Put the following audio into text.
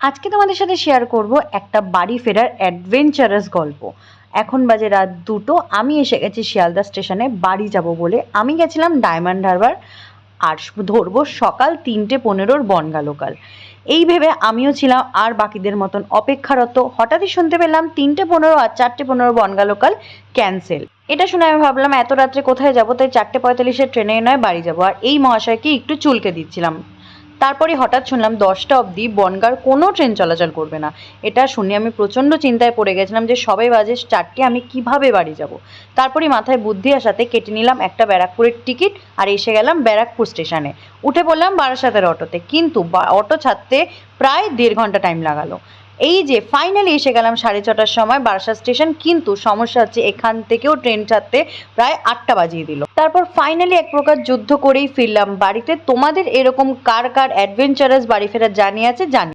আজকে তোমাদের সাথে শেয়ার করব একটা বাড়ি ফেরার অ্যাডভেঞ্চারাস গল্প। এখন বাজে রাত 2টো। আমি এসে গেছি শিয়ালদা স্টেশনে বাড়ি যাব বলে। আমি গেছিলাম ডায়মন্ড হারবার, আর ধরবো সকাল 3:15-র বনগা লোকাল। এই ভেবে আমিও ছিলাম আর বাকিদের মতন অপেক্ষারত। হঠাৎই শুনতে পেলাম 3:15 আর 4:15 বনগা লোকাল ক্যান্সেল। এটা শুনে আমি ভাবলাম এত রাত্রে কোথায় যাবো, তাই 4:45-এর ট্রেনে নয় বাড়ি যাবো। আর এই মহাশয়কে একটু চুলকে দিচ্ছিলাম। তারপরে হঠাৎ শুনলাম 10টা অবধি বনগাঁর কোনো ট্রেন চলাচল করবে না। এটা শুনে আমি প্রচণ্ড চিন্তায় পড়ে গেছিলাম যে সবে বাজে 4টে, আমি কিভাবে বাড়ি যাব। তারপরে মাথায় বুদ্ধি আসাতে কেটে নিলাম একটা ব্যারাকপুরের টিকিট আর এসে গেলাম ব্যারাকপুর স্টেশনে। উঠে পড়লাম বারাসাতের অটোতে, কিন্তু অটো ছাড়তে প্রায় 1.5 ঘন্টা টাইম লাগালো। এই যে ফাইনালি এসে গেলাম 6:30টার সময় বারাসাত স্টেশন, কিন্তু সমস্যা হচ্ছে এখান থেকেও ট্রেন ছাড়তে প্রায় 8টা বাজিয়ে দিল। তারপর ফাইনালি এক প্রকার যুদ্ধ করেই ফিরলাম বাড়িতে। তোমাদের এরকম কার কার অ্যাডভেঞ্চারাস বাড়ি ফেরার জার্নি আছে জানি।